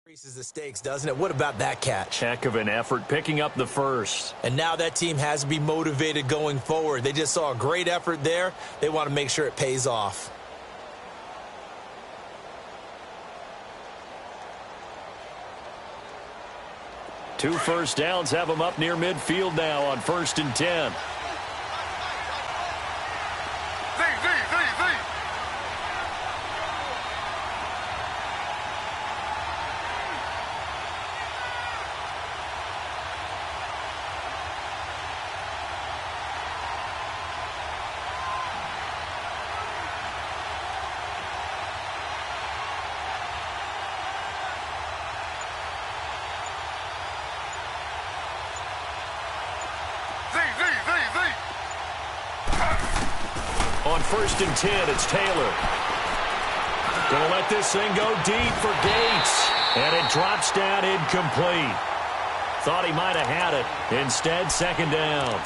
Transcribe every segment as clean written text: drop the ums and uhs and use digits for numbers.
Increases the stakes, doesn't it? What about that catch? Heck of an effort picking up the first. And now that team has to be motivated going forward. They just saw a great effort there. They want to make sure it pays off. Two first downs have them up near midfield now on 1st and 10. On 1st and 10, it's Taylor. Gonna let this thing go deep for Gates. And it drops down incomplete. Thought he might have had it. Instead, 2nd down.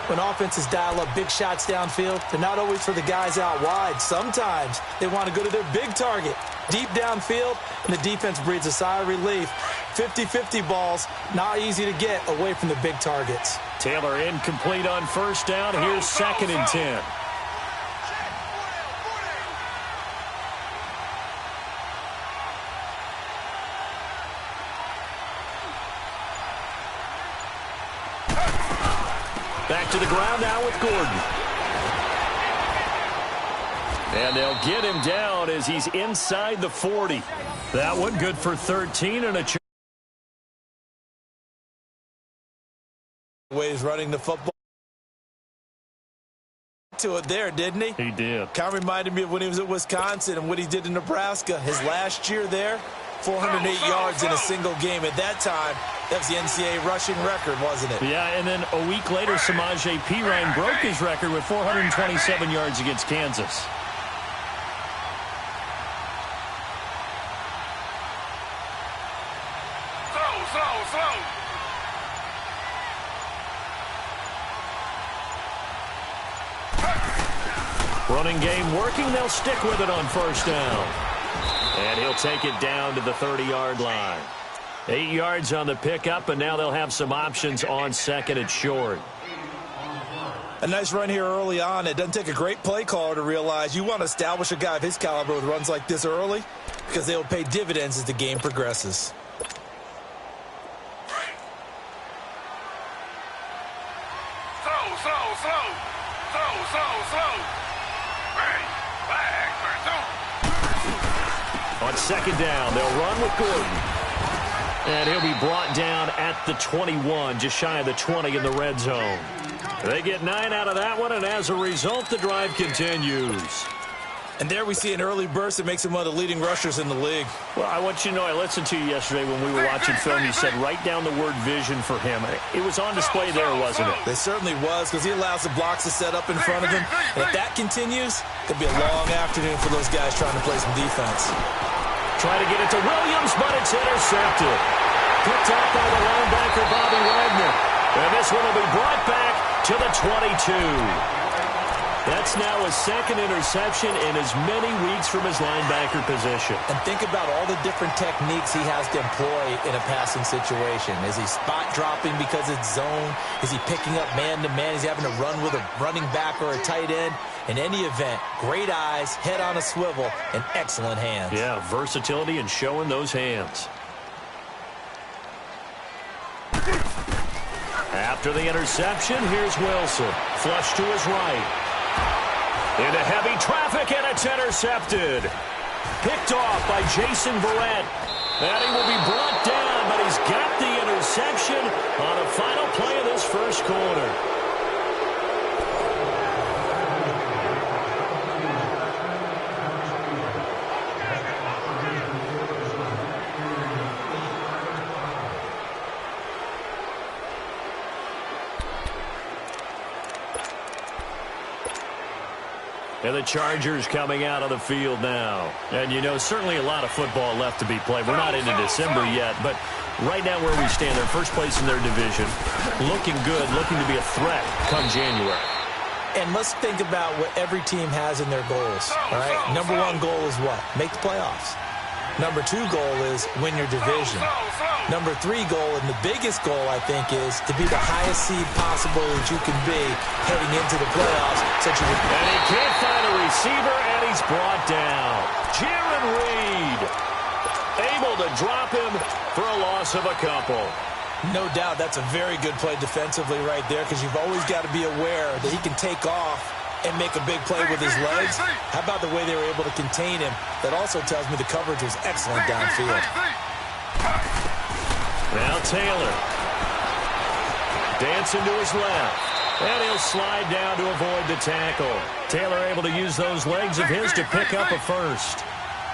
When offenses dial up big shots downfield, they're not always for the guys out wide. Sometimes they want to go to their big target, deep downfield, and the defense breathes a sigh of relief. 50-50 balls, not easy to get away from the big targets. Taylor incomplete on 1st down. Here's 2nd and 10. Back to the ground now with Gordon. And they'll get him down as he's inside the 40. That one good for 13 and a ways running the football to it there, didn't he? He did. Kind of reminded me of when he was at Wisconsin and what he did in Nebraska. His last year there, 408 yards in a single game. At that time, that was the NCAA rushing record, wasn't it? Yeah, and then a week later, Samaje Perine broke his record with 427 yards against Kansas. Slow. Running game working. They'll stick with it on 1st down. And he'll take it down to the 30-yard line. 8 yards on the pickup, and now they'll have some options on 2nd and short. A nice run here early on. It doesn't take a great play caller to realize you want to establish a guy of his caliber with runs like this early because they will pay dividends as the game progresses. On 2nd down, they'll run with Gordon. And he'll be brought down at the 21, just shy of the 20 in the red zone. They get 9 out of that one, and as a result, the drive continues. And there we see an early burst that makes him one of the leading rushers in the league. Well, I want you to know, I listened to you yesterday when we were watching film. You said write down the word vision for him. It was on display there, wasn't it? It certainly was, because he allows the blocks to set up in front of him. And if that continues, it could be a long afternoon for those guys trying to play some defense. Try to get it to Williams, but it's intercepted. Picked up by the linebacker, Bobby Wagner. And this one will be brought back to the 22. That's now his 2nd interception in as many weeks from his linebacker position. And think about all the different techniques he has to employ in a passing situation. Is he spot dropping because it's zone? Is he picking up man-to-man? Is he having to run with a running back or a tight end? In any event, great eyes, head on a swivel, and excellent hands. Yeah, versatility and showing those hands. After the interception, here's Wilson. Flush to his right. Into heavy traffic, and it's intercepted. Picked off by Jason Verrett. And he will be brought down, but he's got the interception on a final play of this first quarter. And the Chargers coming out of the field now. And, you know, certainly a lot of football left to be played. We're not into December yet, but right now where we stand, they're first place in their division. Looking good, looking to be a threat come January. And let's think about what every team has in their goals, all right? Number one goal is what? Make the playoffs. Number 2 goal is win your division. Number 3 goal, and the biggest goal, I think, is to be the highest seed possible that you can be heading into the playoffs. And he can't find a receiver, and he's brought down. Jaron Reed able to drop him for a loss of a couple. No doubt that's a very good play defensively right there, because you've always got to be aware that he can take off and make a big play with his legs. How about the way they were able to contain him? That also tells me the coverage was excellent downfield. Now Taylor. Dancing to his left. And he'll slide down to avoid the tackle. Taylor able to use those legs of his to pick up a first.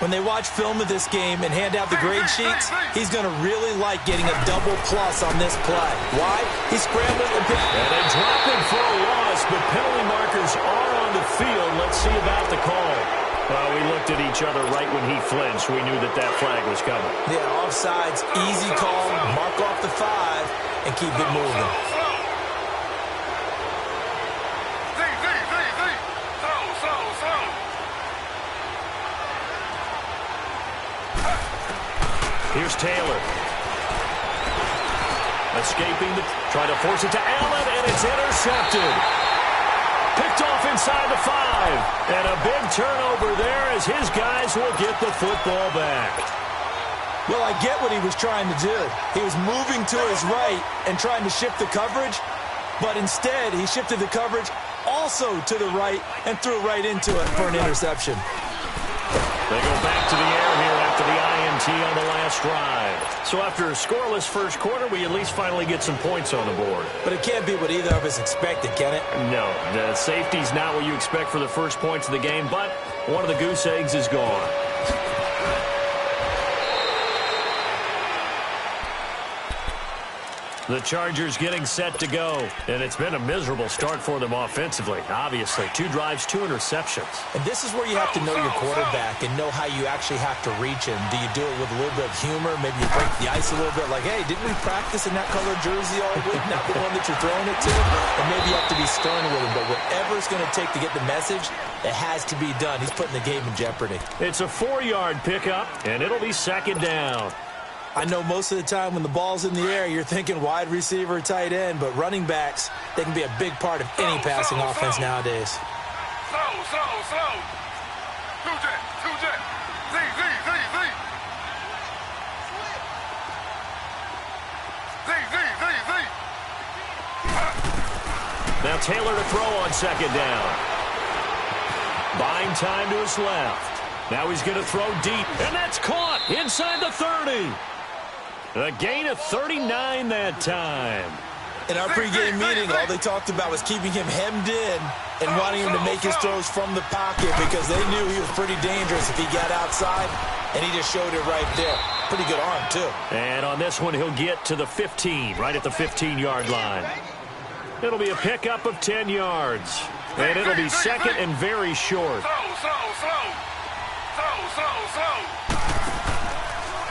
When they watch film of this game and hand out the grade sheets, he's going to really like getting a double plus on this play. Why? He scrambled and picked. And they drop him for a loss, but penalty markers are on the field. Let's see about the call. Well, we looked at each other right when he flinched. We knew that that flag was coming. Yeah, offsides, easy call, mark off the 5, and keep it moving. Here's Taylor. Escaping, trying to force it to Allen, and it's intercepted. Picked off inside the 5. And a big turnover there as his guys will get the football back. Well, I get what he was trying to do. He was moving to his right and trying to shift the coverage, but instead he shifted the coverage also to the right and threw right into it for an interception. They go back to the air here after the INT on the last drive. So after a scoreless first quarter, we at least finally get some points on the board. But it can't be what either of us expected, can it? No, the safety's not what you expect for the first points of the game, but one of the goose eggs is gone. The Chargers getting set to go, and it's been a miserable start for them offensively. Obviously, 2 drives, 2 interceptions. And this is where you have to know your quarterback and know how you actually have to reach him. Do you do it with a little bit of humor? Maybe you break the ice a little bit, like, hey, didn't we practice in that color jersey all week? Not the one that you're throwing it to? And maybe you have to be stern with him, but whatever it's going to take to get the message, it has to be done. He's putting the game in jeopardy. It's a 4-yard pickup, and it'll be second down. I know most of the time when the ball's in the air, you're thinking wide receiver, tight end, but running backs, they can be a big part of any passing offense nowadays. Slow. Two jet. Z. Now Taylor to throw on second down. Buying time to his left. Now he's going to throw deep, and that's caught inside the 30. A gain of 39 that time. In our pregame meeting, all they talked about was keeping him hemmed in and wanting him to make his throws from the pocket because they knew he was pretty dangerous if he got outside, and he just showed it right there. Pretty good arm, too. And on this one, he'll get to the 15, right at the 15-yard line. It'll be a pickup of 10 yards, and it'll be second and very short. Slow.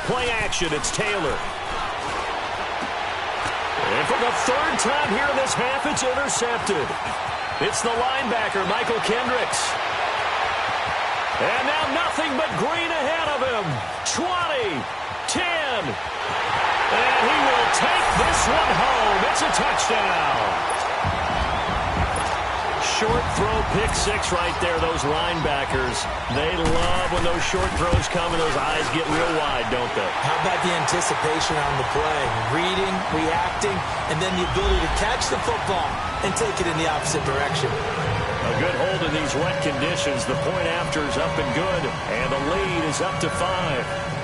Play action, it's Taylor. And for the 3rd time here in this half, it's intercepted. It's the linebacker, Michael Kendricks. And now nothing but green ahead of him. 20, 10. And he will take this one home. It's a touchdown. Short throw, pick 6 right there. Those linebackers, they love when those short throws come and those eyes get real wide, don't they? How about the anticipation on the play? Reading, reacting, and then the ability to catch the football and take it in the opposite direction. A good hold in these wet conditions. The point after is up and good, and the lead is up to 5.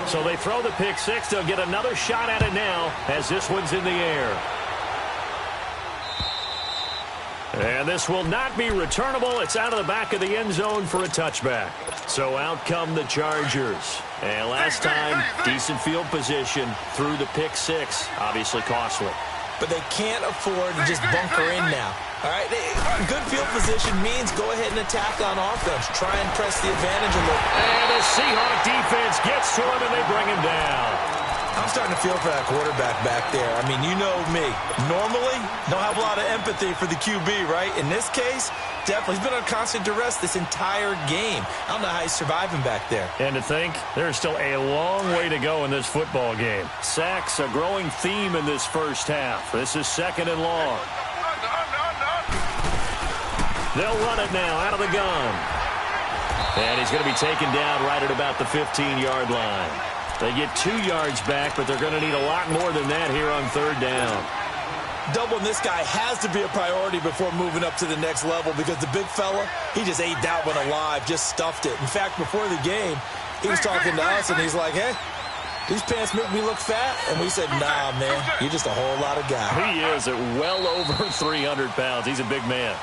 So they throw the pick 6. They'll get another shot at it now as this one's in the air. And this will not be returnable. It's out of the back of the end zone for a touchback. So out come the Chargers. And last time, decent field position through the pick 6. Obviously costly. But they can't afford to just bunker in now. All right, good field position means go ahead and attack on offense. Try and press the advantage a little. And the Seahawk defense gets to him, and they bring him down. I'm starting to feel for that quarterback back there. I mean, you know me. Normally, don't have a lot of empathy for the QB, right? In this case, definitely. He's been on constant duress this entire game. I don't know how he's surviving back there. And to think, there's still a long way to go in this football game. Sacks, a growing theme in this first half. This is 2nd and long. They'll run it now out of the gun. And he's going to be taken down right at about the 15-yard line. They get 2 yards back, but they're going to need a lot more than that here on 3rd down. Doubling this guy has to be a priority before moving up to the next level because the big fella, he just ate that one alive, just stuffed it. In fact, before the game, he was talking to us, and he's like, hey, these pants make me look fat. And we said, nah, man, you're just a whole lot of guy. He is at well over 300 pounds. He's a big man.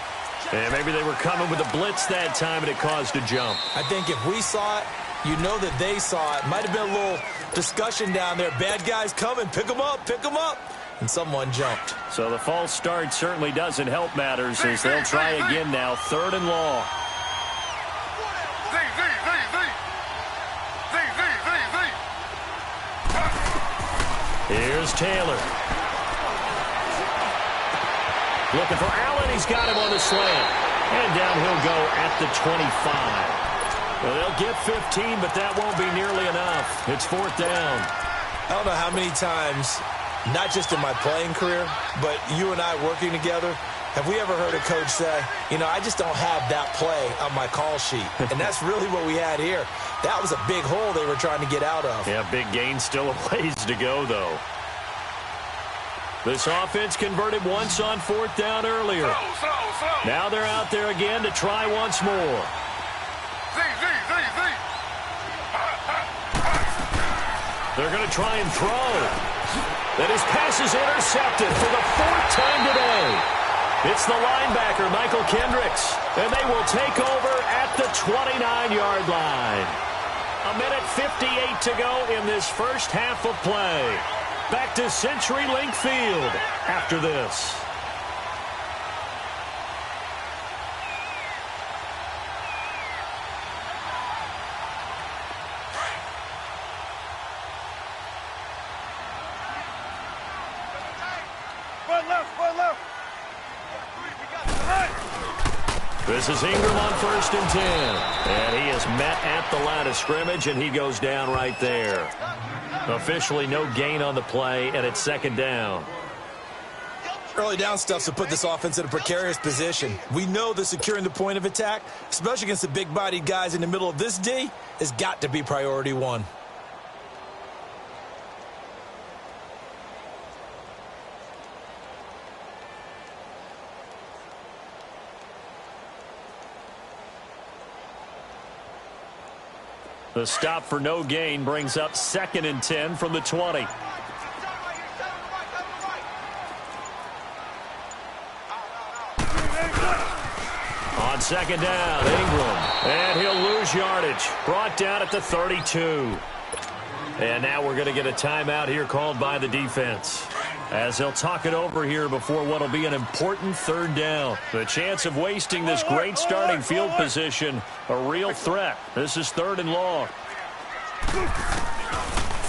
And maybe they were coming with a blitz that time, and it caused a jump. I think if we saw it, you know that they saw it. Might have been a little discussion down there. Bad guys coming. Pick them up. Pick them up. And someone jumped. So the false start certainly doesn't help matters as they'll try again now. 3rd and long. Here's Taylor. Looking for Allen. He's got him on the slant. And down he'll go at the 25. Well, they'll get 15, but that won't be nearly enough. It's 4th down. I don't know how many times, not just in my playing career, but you and I working together, have we ever heard a coach say, you know, I just don't have that play on my call sheet. And that's really what we had here. That was a big hole they were trying to get out of. Yeah, big gain, still a ways to go, though. This offense converted once on 4th down earlier. Now they're out there again to try once more. They're going to try and throw. And his pass is intercepted for the 4th time today. It's the linebacker, Michael Kendricks. And they will take over at the 29-yard line. 1:58 to go in this first half of play. Back to CenturyLink Field after this. This is Ingram on 1st and 10. And he is met at the line of scrimmage, and he goes down right there. Officially no gain on the play, and it's 2nd down. Early down stuff to put this offense in a precarious position. We know that securing the point of attack, especially against the big-bodied guys in the middle of this D, has got to be priority 1. The stop for no gain brings up 2nd and 10 from the 20. On 2nd down, Ingram. And he'll lose yardage. Brought down at the 32. And now we're going to get a timeout here called by the defense, as they'll talk it over here before what will be an important 3rd down. The chance of wasting this great starting field position, a real threat. This is 3rd and long.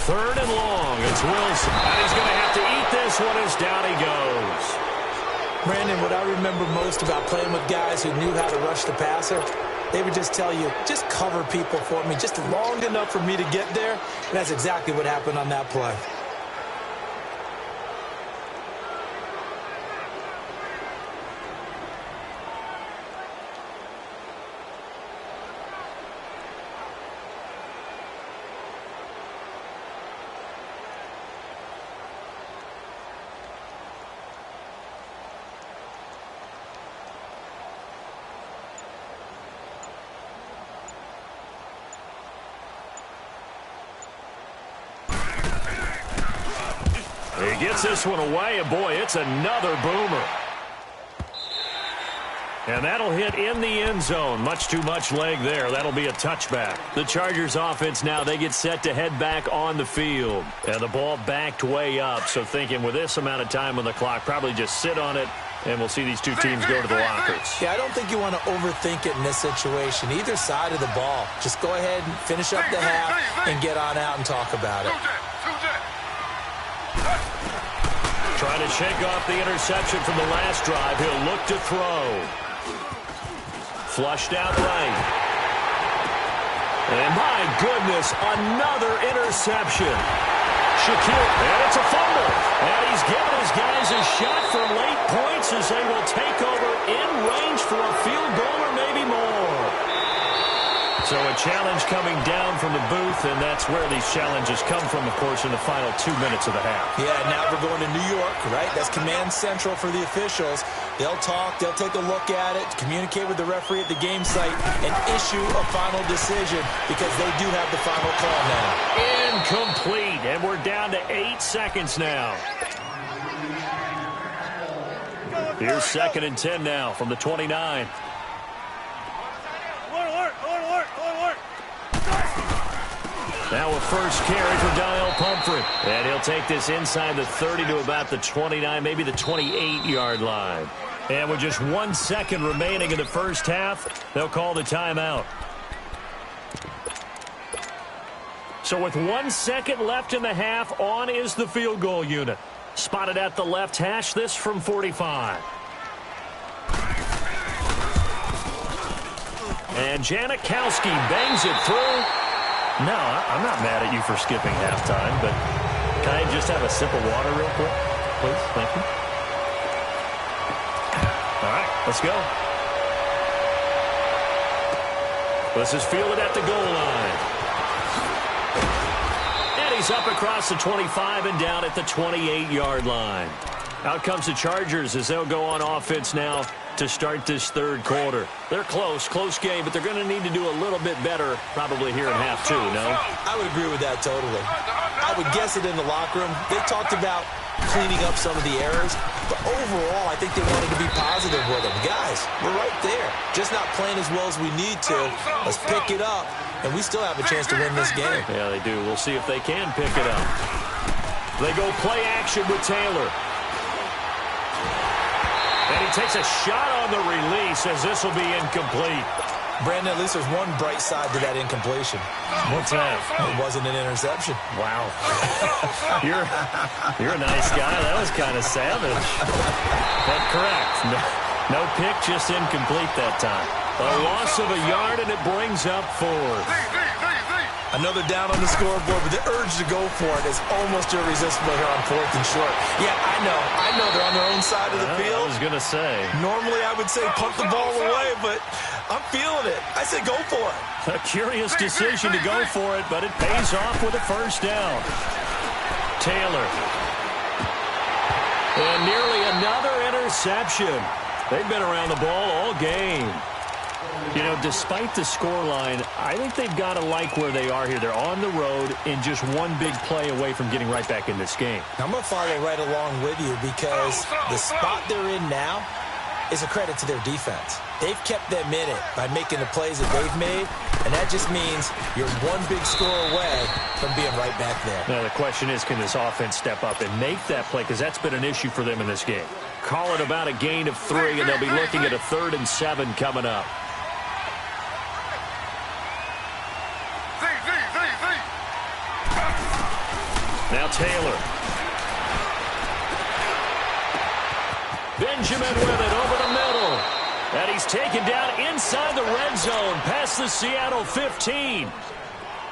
3rd and long. It's Wilson. And he's going to have to eat this one as down he goes. Brandon, what I remember most about playing with guys who knew how to rush the passer, they would just tell you, just cover people for me, just long enough for me to get there. And that's exactly what happened on that play. He gets this one away, and boy, it's another boomer. And that'll hit in the end zone. Much too much leg there. That'll be a touchback. The Chargers offense now, they get set to head back on the field. And the ball backed way up. So thinking with this amount of time on the clock, probably just sit on it, and we'll see these two teams go to the lockers. Yeah, I don't think you want to overthink it in this situation. Either side of the ball. Just go ahead and finish up the half and get on out and talk about it. Trying to shake off the interception from the last drive. He'll look to throw. Flushed out right. And my goodness, another interception. Shaquille, and it's a fumble. And he's given his guys a shot for late points as they will take over in range for a field goal or maybe more. So a challenge coming down from the booth, and that's where these challenges come from, of course, in the final 2 minutes of the half. Yeah, now we're going to New York, right? That's command central for the officials. They'll talk, they'll take a look at it, communicate with the referee at the game site, and issue a final decision because they do have the final call now. Incomplete, and we're down to 8 seconds now. Here's 2nd and 10 now from the 29. Now a first carry for Daniel Pumphrey. And he'll take this inside the 30 to about the 29, maybe the 28-yard line. And with just 1 second remaining in the first half, they'll call the timeout. So with 1 second left in the half, on is the field goal unit. Spotted at the left hash, this from 45. And Janikowski bangs it through. No, I'm not mad at you for skipping halftime, but can I just have a sip of water real quick? Please, thank you. All right, let's go. This is fielded at the goal line. And he's up across the 25 and down at the 28-yard line. Out comes the Chargers as they'll go on offense now to start this third quarter. They're close game, but they're going to need to do a little bit better probably here in half two, no? I would agree with that totally. I would guess it in the locker room. They talked about cleaning up some of the errors, but overall, I think they wanted to be positive with them. Guys, we're right there. Just not playing as well as we need to. Let's pick it up, and we still have a chance to win this game. Yeah, they do. We'll see if they can pick it up. They go play action with Taylor. And he takes a shot on the release as this will be incomplete. Brandon, at least there's one bright side to that incompletion. What's that? It wasn't an interception. Wow. You're a nice guy. That was kind of savage. But correct. No pick, just incomplete that time. A loss of a yard, and it brings up 4. Another down on the scoreboard, but the urge to go for it is almost irresistible here on 4th and short. Yeah, I know they're on their own side of the field. I was going to say. Normally I would say punt the ball away, but I'm feeling it. I say go for it. A curious decision to go for it, but it pays off with a first down. Taylor. And nearly another interception. They've been around the ball all game. You know, despite the scoreline, I think they've got to like where they are here. They're on the road and just one big play away from getting right back in this game. I'm going to follow right along with you because the spot they're in now is a credit to their defense. They've kept them in it by making the plays that they've made, and that just means you're one big score away from being right back there. Now, the question is, can this offense step up and make that play? Because that's been an issue for them in this game. Call it about a gain of 3, and they'll be looking at a 3rd and 7 coming up. Now Taylor. Benjamin with it over the middle. And he's taken down inside the red zone past the Seattle 15.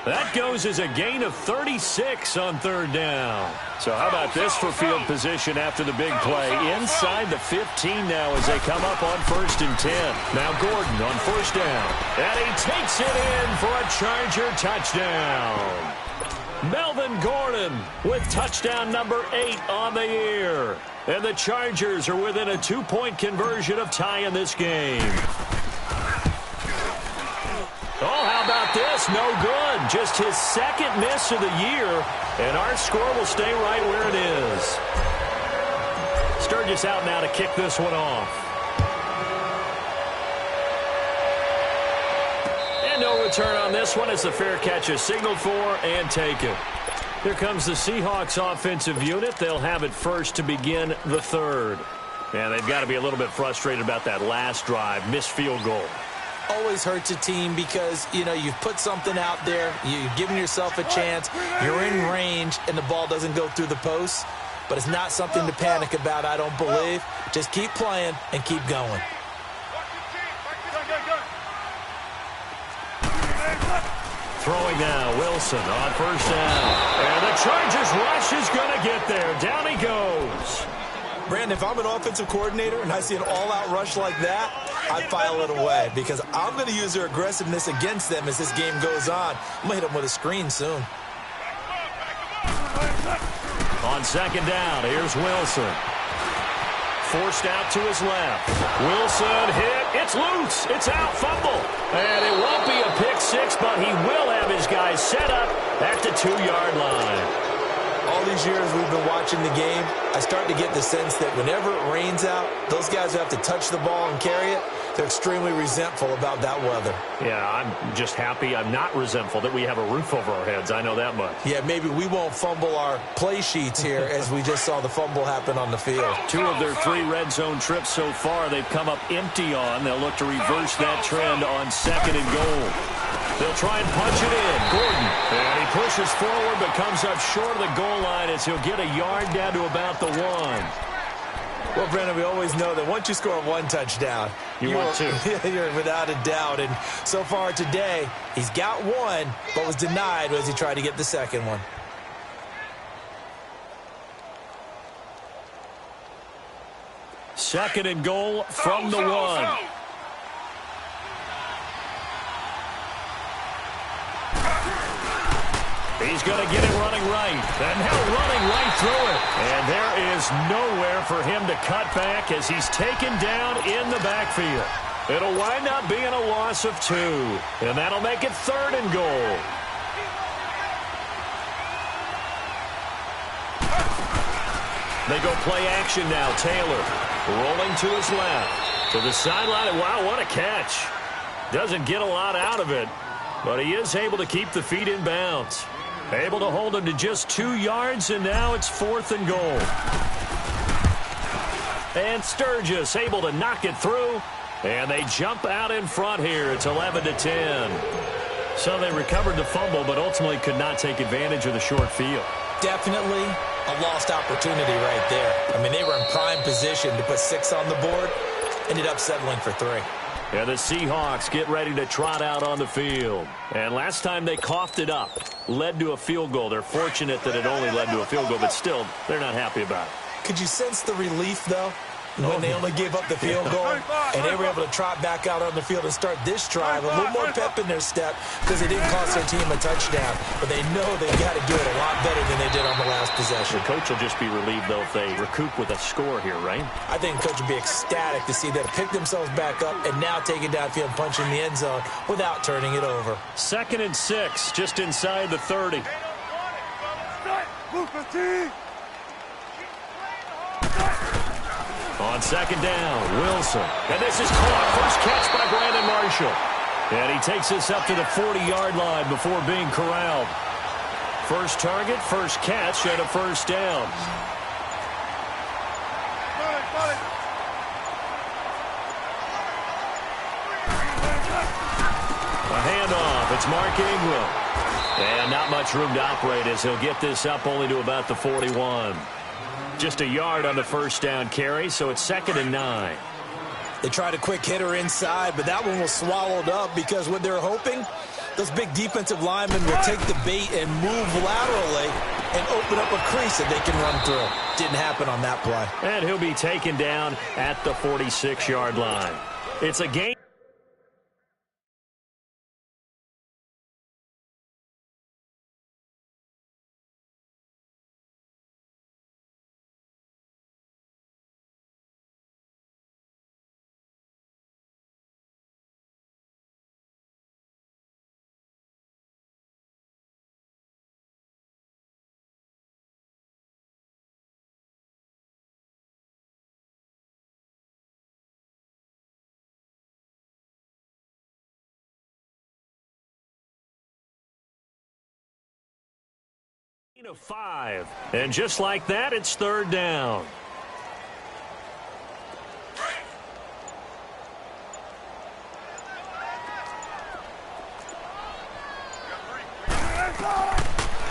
That goes as a gain of 36 on 3rd down. So how about this for field position after the big play? Inside the 15 now as they come up on 1st and 10. Now Gordon on 1st down. And he takes it in for a Charger touchdown. Melvin Gordon with touchdown number 8 on the year. And the Chargers are within a 2-point conversion of tying this game. Oh, how about this? No good. Just his 2nd miss of the year. And our score will stay right where it is. Sturgis out now to kick this one off. No return on this one as the fair catch is signaled for and taken. Here comes the Seahawks offensive unit. They'll have it first to begin the 3rd. And they've got to be a little bit frustrated about that last drive. Missed field goal. Always hurts a team because, you know, you've put something out there. You've given yourself a chance. You're in range, and the ball doesn't go through the post. but it's not something to panic about, I don't believe. Just keep playing and keep going. Throwing now, Wilson on first down. And the Chargers rush is going to get there. Down he goes. Brandon, if I'm an offensive coordinator and I see an all-out rush like that, I file it away because I'm going to use their aggressiveness against them as this game goes on. I'm going to hit them with a screen soon. On second down, here's Wilson. Forced out to his left. Wilson hit. It's loose. It's out. Fumble. And it won't be a pick six, but he will have his guys set up at the 2-yard line. All these years we've been watching the game, I start to get the sense that whenever it rains out, those guys who have to touch the ball and carry it, they're extremely resentful about that weather. Yeah, I'm just happy I'm not resentful that we have a roof over our heads. I know that much. Yeah, maybe we won't fumble our play sheets here as we just saw the fumble happen on the field. 2 of their 3 red zone trips so far they've come up empty on. They'll look to reverse that trend on second and goal. They'll try and punch it in. Gordon. And he pushes forward but comes up short of the goal line as he'll get a yard down to about the 1. Well, Brandon, we always know that once you score 1 touchdown, you want 2. You're without a doubt. And so far today, he's got 1, but was denied as he tried to get the second one. Second and goal from the 1. He's going to get it running right. And now running right through it. And there is nowhere for him to cut back as he's taken down in the backfield. It'll wind up being a loss of 2. And that'll make it 3rd and goal. They go play action now. Taylor rolling to his left. To the sideline. And wow, what a catch. Doesn't get a lot out of it. But he is able to keep the feet in bounds. Able to hold him to just 2 yards, and now it's 4th and goal. And Sturgis able to knock it through, and they jump out in front here. It's 11-10. So they recovered the fumble, but ultimately could not take advantage of the short field. Definitely a lost opportunity right there. I mean, they were in prime position to put 6 on the board, ended up settling for 3. And the Seahawks get ready to trot out on the field. And last time they coughed it up, led to a field goal. They're fortunate that it only led to a field goal, but still, they're not happy about it. Could you sense the relief, though, when they only gave up the field goal and they were able to trot back out on the field and start this drive? A little more pep in their step because they didn't cost their team a touchdown, but they know they've got to do it a lot better than they did on the last possession. The coach will just be relieved, though, if they recoup with a score here, right? I think the coach will be ecstatic to see them pick themselves back up and now take it downfield and punch in the end zone without turning it over. 2nd and 6, just inside the 30. On second down, Wilson. And this is caught. First catch by Brandon Marshall. And he takes this up to the 40-yard line before being corralled. First target, first catch, and a first down. A handoff. It's Mark Ingram. And not much room to operate as he'll get this up only to about the 41. Just a yard on the first down carry, so it's 2nd and 9. They tried a quick hitter inside, but that one was swallowed up because what they're hoping, those big defensive linemen will take the bait and move laterally and open up a crease that they can run through. Didn't happen on that play. And he'll be taken down at the 46-yard line. It's a game. Of 5. And just like that, it's 3rd down.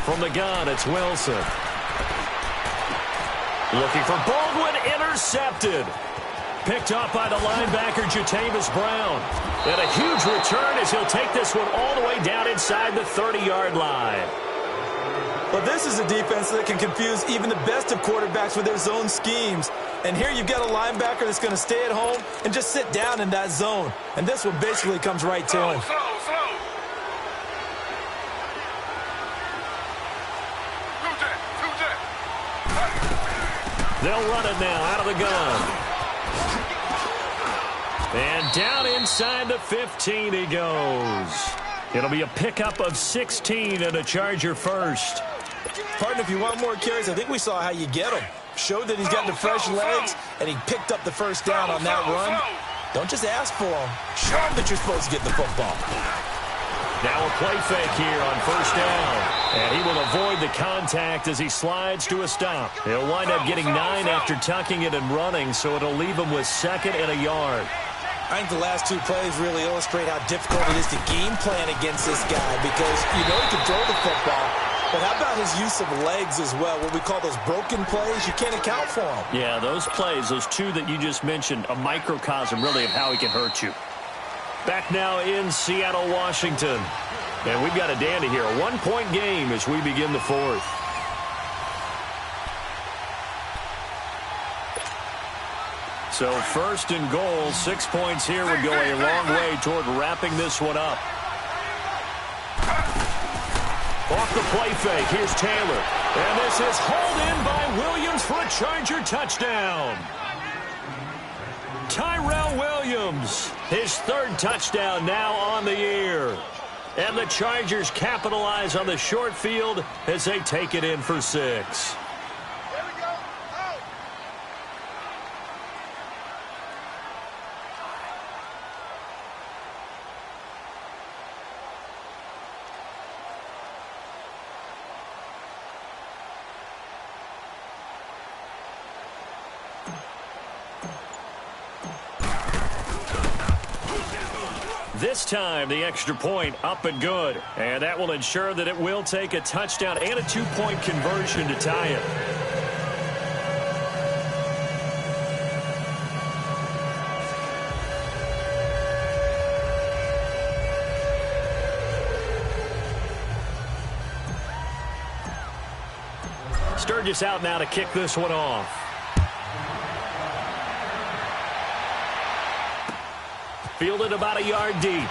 From the gun, it's Wilson. Looking for Baldwin, intercepted. Picked up by the linebacker, Jatavis Brown. And a huge return as he'll take this one all the way down inside the 30-yard line. Well, this is a defense that can confuse even the best of quarterbacks with their zone schemes. And here you've got a linebacker that's going to stay at home and just sit down in that zone. And this one basically comes right to him. They'll run it now out of the gun. And down inside the 15 he goes. It'll be a pickup of 16 and a Charger first. Partner, if you want more carries, I think we saw how you get them. Showed that he's got the fresh legs, and he picked up the first down on that run. Don't just ask for them. Show him that you're supposed to get the football. Now a play fake here on first down. And he will avoid the contact as he slides to a stop. He'll wind up getting 9 after tucking it and running, so it'll leave him with 2nd and a yard. I think the last 2 plays really illustrate how difficult it is to game plan against this guy because you know he can throw the football, but how about his use of legs as well, what we call those broken plays? You can't account for them. Yeah, those plays, those 2 that you just mentioned, a microcosm really of how he can hurt you. Back now in Seattle, Washington. And we've got a dandy here, a 1-point game as we begin the 4th. So 1st and goal, 6 points here would go a long way toward wrapping this one up. Off the play fake, here's Taylor. And this is hauled in by Williams for a Charger touchdown. Tyrell Williams, his 3rd touchdown now on the year. And the Chargers capitalize on the short field as they take it in for 6. This time, the extra point up and good. And that will ensure that it will take a touchdown and a 2-point conversion to tie it. Sturgis out now to kick this one off. Fielded about a yard deep.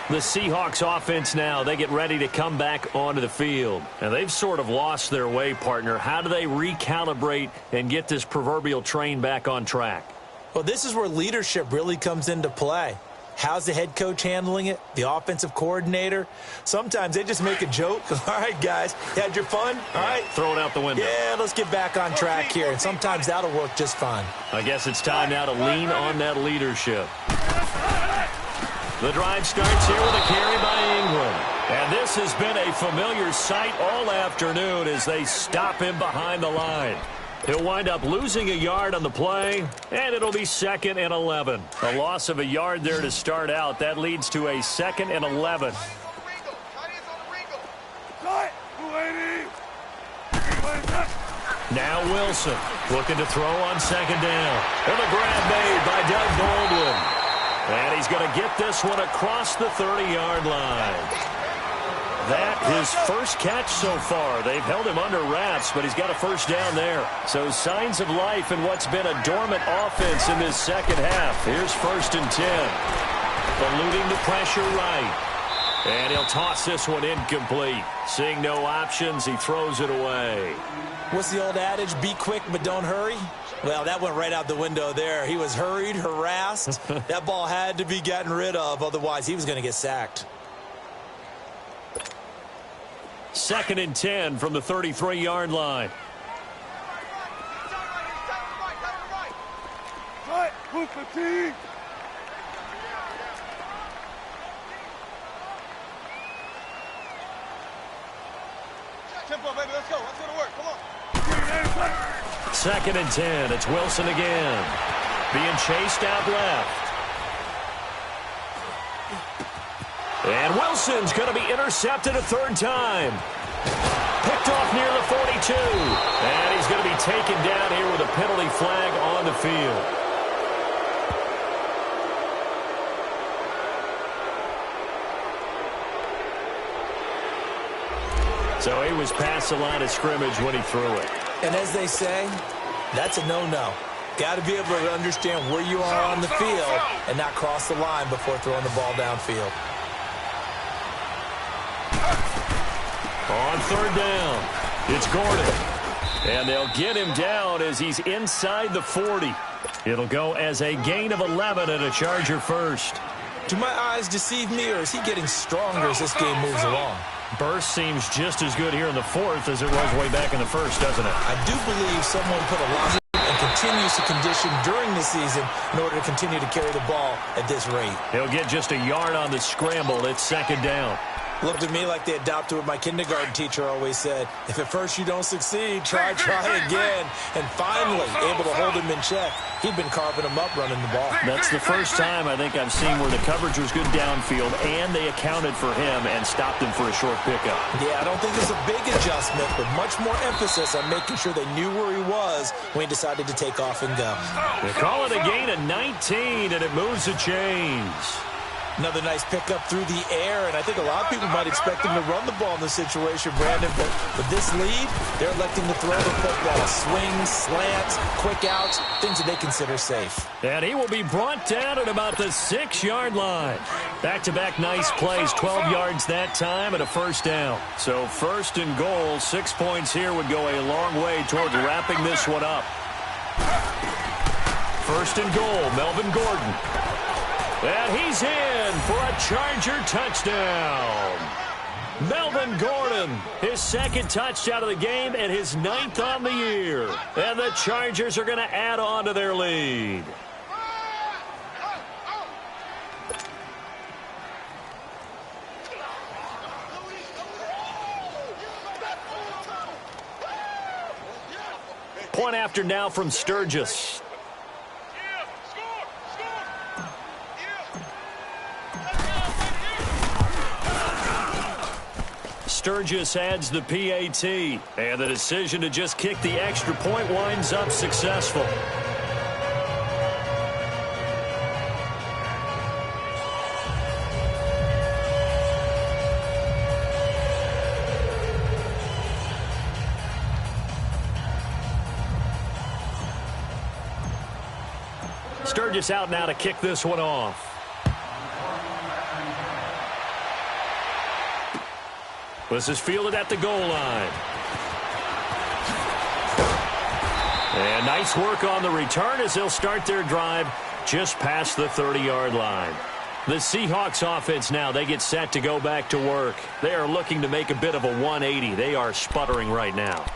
The Seahawks offense now, they get ready to come back onto the field. And they've sort of lost their way, partner. How do they recalibrate and get this proverbial train back on track? Well, this is where leadership really comes into play. How's the head coach handling it? The offensive coordinator? Sometimes they just make a joke. All right, guys, you had your fun? All right. Throw it out the window. Yeah, let's get back on track here. And sometimes that'll work just fine. I guess it's time now to lean on that leadership. The drive starts here with a carry by Ingram. And this has been a familiar sight all afternoon as they stop him behind the line. He'll wind up losing a yard on the play, and it'll be 2nd and 11. A loss of a yard there to start out. That leads to a 2nd and 11. Now Wilson looking to throw on 2nd down. And the grab made by Doug Baldwin. And he's going to get this one across the 30-yard line. That his first catch so far. They've held him under wraps, but he's got a first down there. So signs of life in what's been a dormant offense in this second half. Here's 1st and 10. Eluding the pressure right. And he'll toss this one incomplete. Seeing no options, he throws it away. What's the old adage? Be quick, but don't hurry. Well, that went right out the window there. He was hurried, harassed. That ball had to be gotten rid of. Otherwise, he was going to get sacked. 2nd and 10 from the 33-yard line. Tempo, baby, let's go. Let's go to work. Come on. 2nd and 10. It's Wilson again. Being chased out left. And Wilson's going to be intercepted a third time. Picked off near the 42. And he's going to be taken down here with a penalty flag on the field. So he was past the line of scrimmage when he threw it. And as they say, that's a no-no. Got to be able to understand where you are on the field and not cross the line before throwing the ball downfield. On third down, it's Gordon. And they'll get him down as he's inside the 40. It'll go as a gain of 11 and a Charger first. Do my eyes deceive me, or is he getting stronger as this game moves along? Burst seems just as good here in the fourth as it was way back in the first, doesn't it? I do believe someone put a lot and continues to condition during the season in order to continue to carry the ball at this rate. He'll get just a yard on the scramble. It's second down. Looked at me like they adopted what my kindergarten teacher always said. If at first you don't succeed, try again. And finally, able to hold him in check. He'd been carving him up running the ball. That's the first time I think I've seen where the coverage was good downfield and they accounted for him and stopped him for a short pickup. Yeah, I don't think it's a big adjustment, but much more emphasis on making sure they knew where he was when he decided to take off and go. They call it a gain of 19, and it moves the chains. Another nice pickup through the air, and I think a lot of people might expect him to run the ball in this situation, Brandon, but with this lead, they're electing to throw the football. Swings, slants, quick outs, things that they consider safe. And he will be brought down at about the 6-yard line. Back-to-back nice plays, 12 yards that time and a first down. So first and goal, 6 points here would go a long way towards wrapping this one up. First and goal, Melvin Gordon. And he's in for a Charger touchdown. Melvin Gordon, his second touchdown of the game and his 9th on the year. And the Chargers are going to add on to their lead. Point after now from Sturgis. Sturgis adds the PAT, and the decision to just kick the extra point winds up successful. Sturgis out now to kick this one off. This is fielded at the goal line. And nice work on the return as they'll start their drive just past the 30-yard line. The Seahawks offense now, they get set to go back to work. They are looking to make a bit of a 180. They are sputtering right now.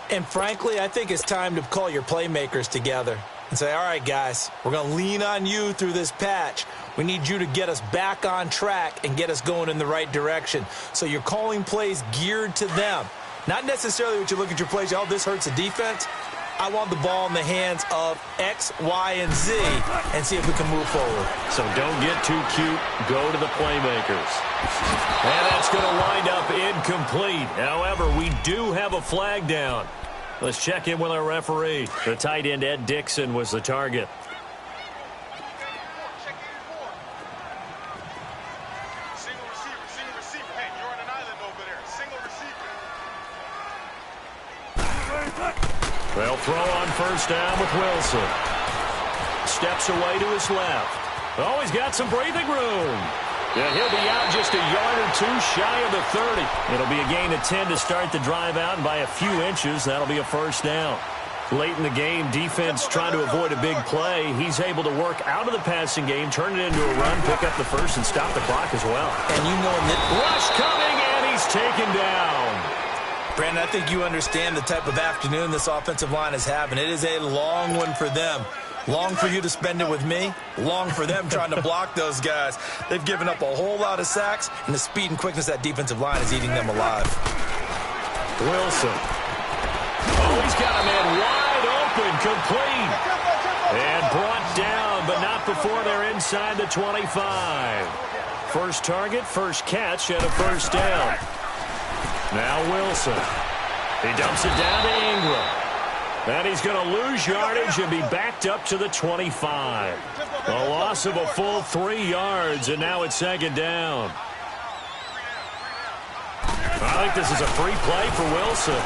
And frankly, I think it's time to call your playmakers together and say, all right, guys, we're going to lean on you through this patch. We need you to get us back on track and get us going in the right direction. So you're calling plays geared to them. Not necessarily what you look at your plays, oh, this hurts the defense. I want the ball in the hands of X, Y, and Z and see if we can move forward. So don't get too cute. Go to the playmakers. And that's going to wind up incomplete. However, we do have a flag down. Let's check in with our referee. The tight end, Ed Dixon, was the target. Single receiver. Hey, you're on an island over there. Single receiver. They'll throw on first down with Wilson. Steps away to his left. Oh, he's got some breathing room. Yeah, he'll be out just a yard or two shy of the 30. It'll be a gain of 10 to start the drive out, and by a few inches, that'll be a first down. Late in the game, defense trying to avoid a big play. He's able to work out of the passing game, turn it into a run, pick up the first, and stop the clock as well. And you know that rush coming, and he's taken down. Brandon, I think you understand the type of afternoon this offensive line is having. It is a long one for them. Long for you to spend it with me. Long for them trying to block those guys. They've given up a whole lot of sacks, and the speed and quickness of that defensive line is eating them alive. Wilson. Oh, he's got a man wide open, complete. And brought down, but not before they're inside the 25. First target, first catch, and a first down. Now Wilson. He dumps it down to Ingram. And he's going to lose yardage and be backed up to the 25. A loss of a full 3 yards, and now it's second down. I think this is a free play for Wilson.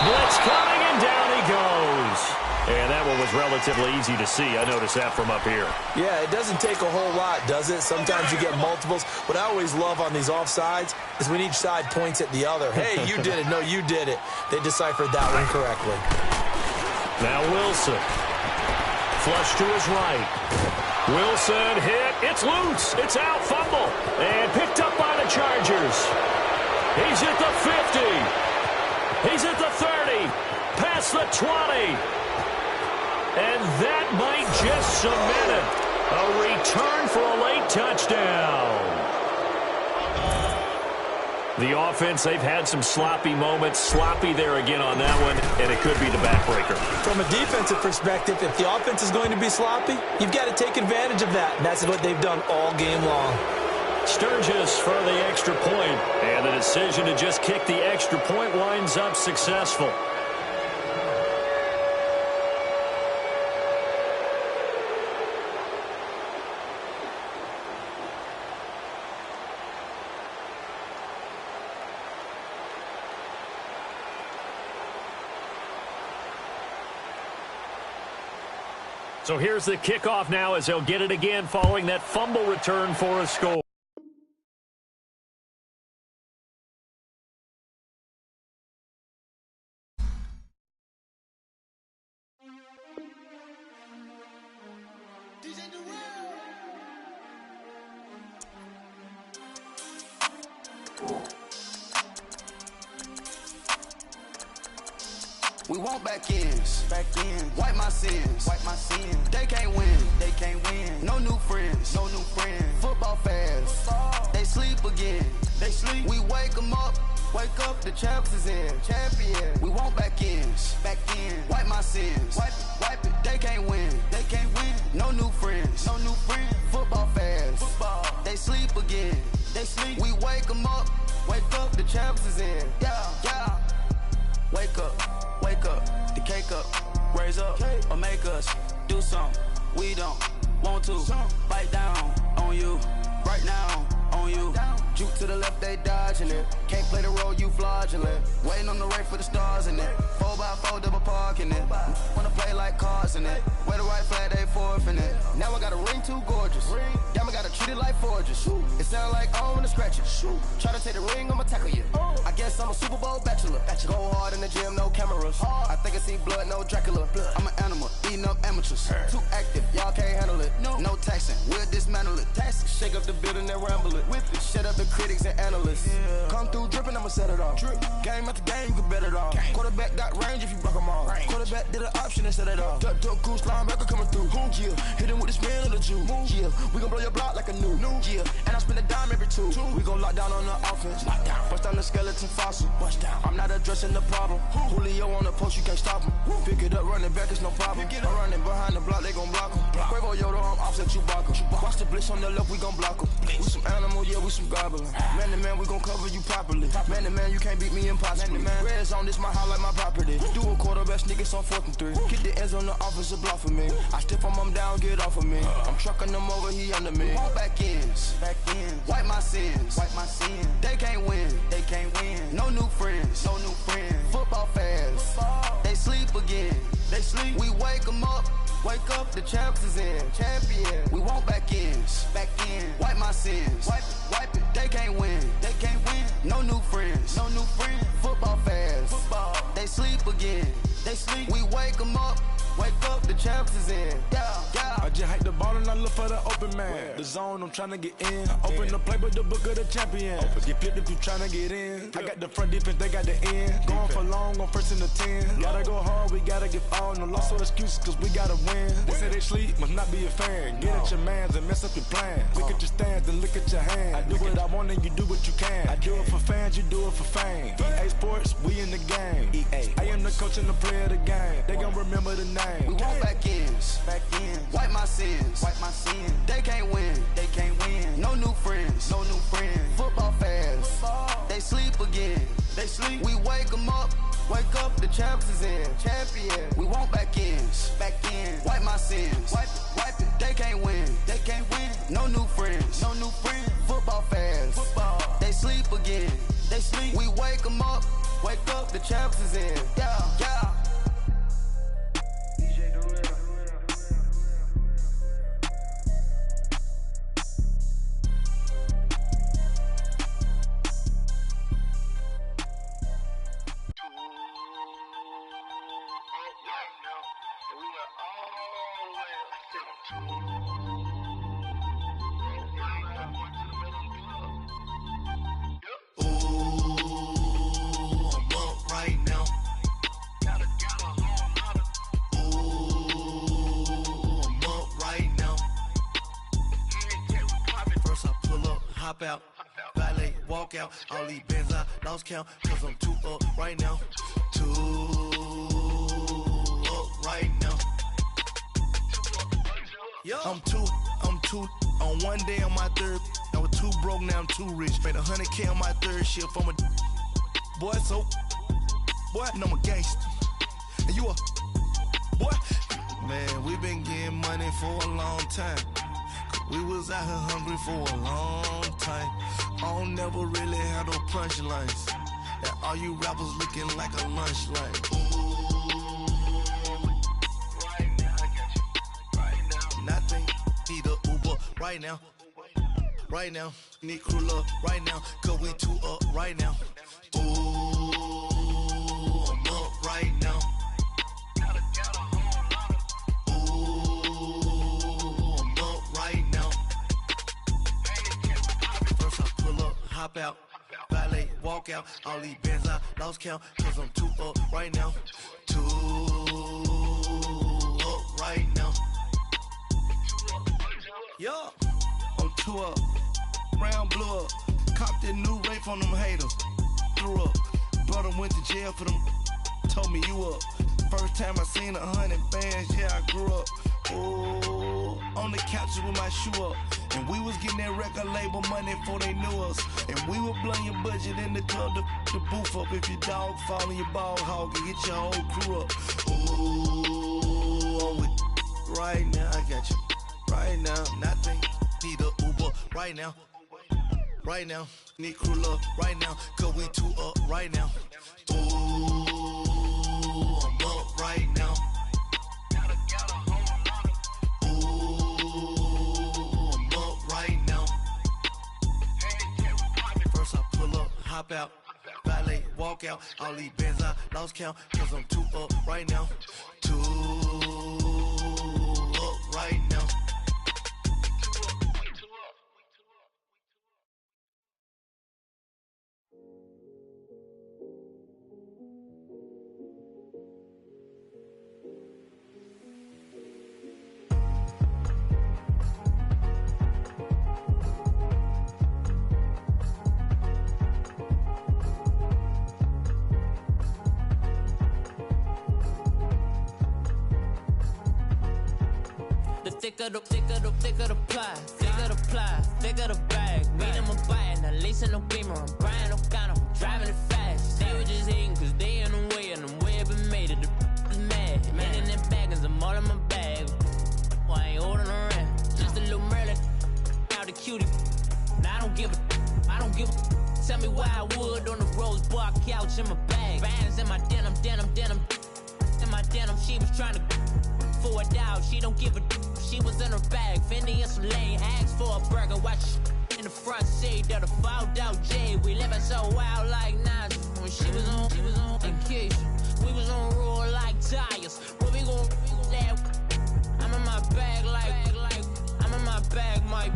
Blitz coming, and down he goes. And that one was relatively easy to see. I noticed that from up here. Yeah, it doesn't take a whole lot, does it? Sometimes you get multiples. What I always love on these offsides is when each side points at the other. Hey, you did it. No, you did it. They deciphered that one correctly. Now Wilson. Flush to his right. Wilson hit. It's loose. It's out. Fumble. And picked up by the Chargers. He's at the 50. He's at the 30. Past the 20. And that might just cement it. A return for a late touchdown. The offense, they've had some sloppy moments. Sloppy there again on that one, and it could be the backbreaker. From a defensive perspective, if the offense is going to be sloppy, you've got to take advantage of that. And that's what they've done all game long. Sturgis for the extra point, and the decision to just kick the extra point winds up successful. So here's the kickoff now as they'll get it again following that fumble return for a score. We want back ends. Wipe my sins. They can't win. No new friends. Football fans. They sleep again. We wake them up. The champs is in. Champion. We want back ends. Wipe my sins. Wipe it. They can't win. No new friends. Football fans. They sleep again. We wake them up. The champs is in. Yeah. Wake up, the cake up, raise up, or make us do something we don't want to. Bite down on you, right now on you. Juke to the left, they dodging it. Can't play the role, you fraudulent. Waiting on the right for the stars in it. 4x4 double parking it. Wanna play like cars in it. Wear the white flag, they forfeit it. Now I got a ring too gorgeous. Damn, I gotta treat it like forges. It sound like I wanna scratch it. Try to take the ring, I'ma tackle you. I guess I'm a Super Bowl bachelor. Go hard in the gym, no cameras. I think I see blood, no Dracula. I'm an animal, eating up amateurs. Too active, y'all can't handle it. No taxing, we'll dismantle it. Shake up the building and ramble it. Whip it, shut up the critics and analysts. Come through dripping, I'ma set it off. Game after game, you can bet it off. Quarterback got range if you block them off. Quarterback did an option and set it off. Duck goose, linebacker coming through. Yeah, hit him with the spin of the Jew. Yeah, we gon' blow your block like a new. Yeah, and I spend a dime every two. We gon' lock down on the offense. Bust down the skeleton fossil. I'm not addressing the problem. Julio on the post, you can't stop him. Pick it up, running back, it's no problem. I'm running behind the block, they gon' block him. Quavo Yoda, I'm offset Chewbacca. Watch the blitz on the left, we gon' block him. We some animal, yeah, we some goblin. Man to man, we gon' cover you properly. Man to man, you can't beat me impossibly. Red zone, this my house like my property. Do a quarterback sneakers on 4th and 3. Get the ends on the offensive block for me. I stiff him down, get off of me. I'm trucking them over, he under me. Back ends. Wipe my sins. They can't win. No new friends. Football fans. They sleep again. We wake them up. The champs is in. Champion. We want back ends. Wipe my sins. Wipe it. They can't win. No new friends. Football fans. They sleep again. We wake them up. The champs is in. Yeah. I just hike the ball and I look for the open man. The zone, I'm trying to get in. Open the playbook, the book of the champion. Get flipped if you trying to get in. I got the front defense, they got the end. Going for long, on 1st and the 10. Gotta go hard, we gotta give all. No loss or excuses, cause we gotta win. They say they sleep, must not be a fan. Get at your mans and mess up your plan. Look at your stands and look at your hand. I do what I want and you do what you can. I do it for fans, you do it for fame. EA Sports, we in the game. I am the the coach and the player of the game. They gon' remember the name. We want back ends. Wipe my sins. They can't win. No new friends. Football fans. They sleep again. We wake them up. Wake up, the champs is in. We want back ends. Wipe my sins. Wipe it. They can't win. No new friends. Football fans. They sleep again. We wake them up. Wake up, the champs is in. Yeah. Out, valet, walk out, all these bands I lost count, cause I'm too up right now, right now. I'm too, on one day on my third, I was too broke, now I'm too rich, made 100K on my third shift, I'm a boy, so, boy, and I'm a gangster, and you a, boy, man, we been getting money for a long time. We was out here hungry for a long time. I don't never really had no punchlines. And all you rappers looking like a lunch line. Right now, I got you. Right now. Nothing, need a Uber right now. Right now, need crew love right now. Cause we too up right now. Ooh, I'm up right now. Hop out, valet, walk out, all these bands I lost count, cause I'm too up right now, right now. Yeah, I'm too up, round blew up, copped that new rape on them haters, threw up, brother went to jail for them, told me you up, first time I seen 100 bands, yeah I grew up, ooh, on the couches with my shoe up. And we was getting that record label money before they knew us. And we were blowing your budget in the club to boof up. If your dog fall in your ball hog and get your whole crew up. Ooh, I'm with right now, I got you. Right now, nothing, need a Uber right now. Right now, need crew love right now. Cause we too up right now. Ooh, I'm up right now. Hop out, valet, walk out, all these bands I lost count, cause I'm too up right now, right now. Thicker the pie, thicker the bag. Beat them a bite, now lacing no beamer. I'm Brian O'Connor, driving it fast. They were just hating cause they in the way, and the way I've been made it, the is mad. Man in their baggins, I'm all in my bag. Well, I ain't holding around, just a little Merlin, out the cutie. Now I don't give a, tell me why I would on the rose bar couch in my bag. Bands in my denim, in my denim, she was trying to for a doubt, she don't give a she was in her bag, Fendi and some lane, asked for a burger, watch in the front seat of the fouled out J. We living so wild like Nas. When she was on vacation, we was on roll like tires. Where we gon' that? I'm in my bag like I'm in my bag, Mike.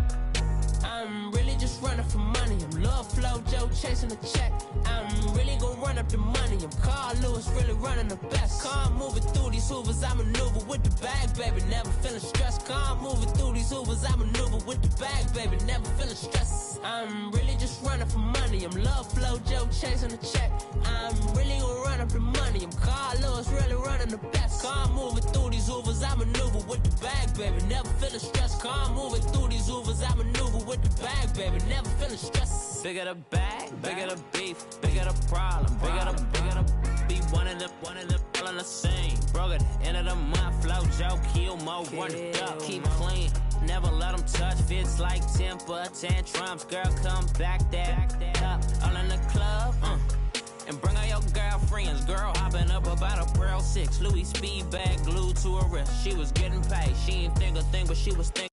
I'm really just running for money. I'm Love Flow Joe chasing the check. I'm really gonna run up the money. I'm Carl Lewis, really running the best. Calm moving through these Hoovers, I maneuver with the bag, baby. Never feeling stressed. Calm moving through these Hoovers, I maneuver with the bag, baby. Never feeling stressed. I'm really just running for money. I'm Love Flow Joe chasing the check. I'm really gonna run up the money. I'm Carl Lewis, really running the best. Calm moving through these Hoovers, I maneuver with the bag, baby. Never feeling stressed. Calm moving through these Hoovers, I maneuver with the bag, baby. Never feeling stressed. Bigger the bag, bigger the beef, bigger the problem, bigger the be one of them all in the same. Broke at the end of the month, Flow Joe, kill mo, run it up, keep clean. Never let them touch, fits like temper tantrums. Girl, come back that up, all in the club, and bring all your girlfriends. Girl hopping up about a Pearl 6, Louis speed bag glued to her wrist. She was getting paid, she ain't think a thing, but she was thinking.